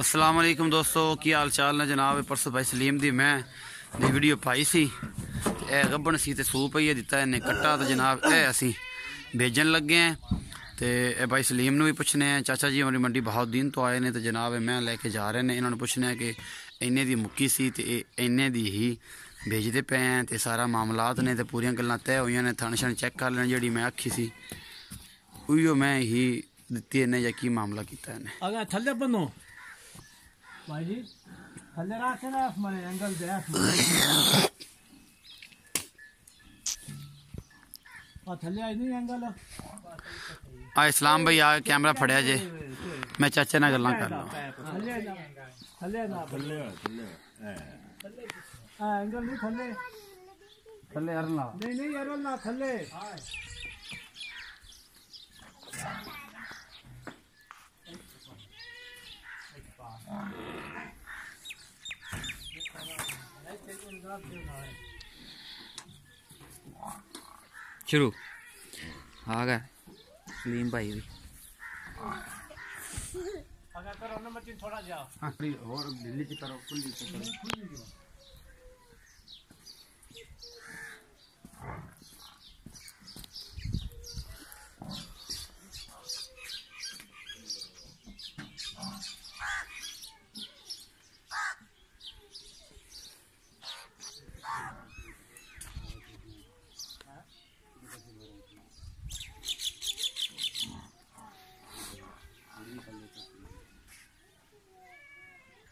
अस्सलाम वालेकुम दोस्तों, की हाल चाल ने जनाब। परसों भाई सलीम दी मैं वीडियो पाई सी, गब्बन सी ते सूप ही दिता इन्हें कट्टा तो जनाब असी भेजन लगे हैं। तो भाई सलीम ने भी पूछने हैं, चाचा जी हमारी मंडी बहुत दिन तो आए ने, तो जनाब मैं लैके जा रहे हैं। इन्होंने पूछने कि इन्ने दी मुक्की सी तो इन्ने दी ही भेजते पे हैं। तो सारा मामलात ने तो पूरियां गल्लां तय हुई ने। थन शन चैक कर लेना, जी मैं आखी सी उइयो मैं ही दिती इन्हें, या की मामला किया इन्हें। अगर थल्ले बनो भाई जी, थल्ले रख ना हमारे एंगल दे आ थल्ले आई नहीं एंगल आ इस्लाम भाई आ कैमरा फड़िया जे, मैं चाचे ना गल्लां कर लूं। थल्ले ना थल्ले ना थल्ले एंगल नहीं थल्ले थल्ले अरला नहीं नहीं अरल ना थल्ले शुरू आ गए सलीम भाई भी। अगर करो ना मत थोड़ा जाओ और दिल्ली की तरफ खुली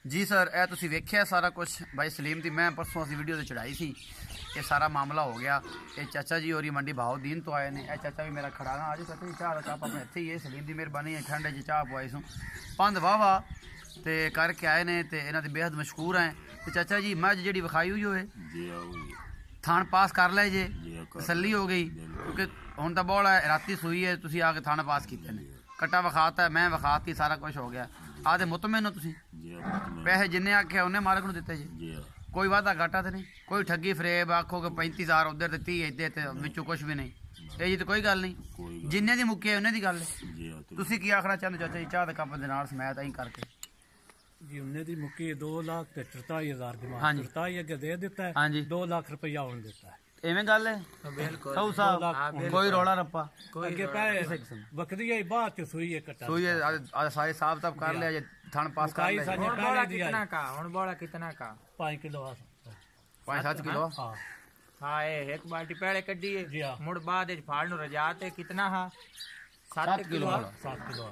जी सर। ए तुसी वेख्या सारा कुछ भाई सलीम दी मैं परसों असी वीडियो तो चढ़ाई सी। ये सारा मामला हो गया। ये चाचा जी और मंडी भाव दीन तो आए ने। ए चाचा भी मेरा खड़ा ना आज चाचा जी चाह का कप अपने इत्थे ही है। सलीम दी मेहरबानी है, ठंडे जी चाह पवाई सूँ पंद वाह ते करके आए ने। ते इन्हां दे बेहद मशहूर हैं। ते चाचा जी मझ जी विखाई हुई होए थान पास कर ले जे, तसल्ली हो गई, क्योंकि हुण तां बौला राती सूई है, तुसी आके थाना पास कीते ने, कट्टा विखाता है, मैं विखाती, सारा कुछ हो गया। आदे मुतमिन हो तुसी? पैसे जिन्ने आखे उन्ने मालक नूं दित्ते जी? कोई वादा घाटा तो नहीं, कोई ठगी फरेब आखो कि 35,000 उधर ते 30 इधर ते विचों कुछ भी नहीं? ये जी तो कोई गल नहीं, जिन्ने दी मुक्की है उन्ने दी गल है। तुसी की आखना चाहते चाचा जी चाह दे कप दे नाल समैत अं करके? जी उन्ने दी मुक्की 2,43,000 की हाँ जी। 43 अगे दे दिता है। हाँ जी 2 लाख रुपया उन दिता है। एवें गल है? बिल्कुल साहू साहब कोई रौला रप्पा अगे पैसे बकरी आई बात च सुई है कट्टा सुई सारे साफ तब कर लिया जे, थन पास कर लिया। हुण बोला कितना का? हुण बोला कितना का? 5 किलो 5-7 किलो। हाँ हाँ ये एक बाल्टी पहले कड्डी है, जी हाँ। मुड़ बाद फाड़ नु रजाते कितना हा? 7 किलो 7 किलो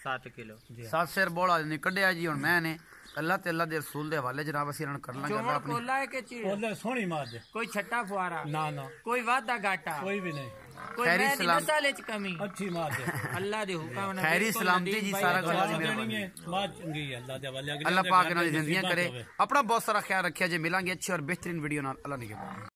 7 किलो 7 शेर बोला नहीं कढ़िया जी। हुण मैंने अल्लाह ते अल्लाह दे रसूल दे हवाले जनाब असीं इन्हां कर लांगे। चोर कोला है के चीज बोले सोनी मार दे, कोई छट्टा फुआरा ना ना कोई वादा घाटा कोई भी नहीं, कोई खैरी मैं सलाम। मसाले च कमी अच्छी मार दे अल्लाह दे हुक्म ने खैरी बिल्कुल सलामती नदीम जी भाई सारा ने गल्ला जवाब जी देना। देनी है मार चंगी है अल्लाह दे वाले। अल्लाह पाक इन्हां दी जिंदगियां करे। अपना बहुत सारा ख्याल रखिया जे, मिलांगे अच्छी और बेहतरीन वीडियो नाल। अल्लाह निगहबान।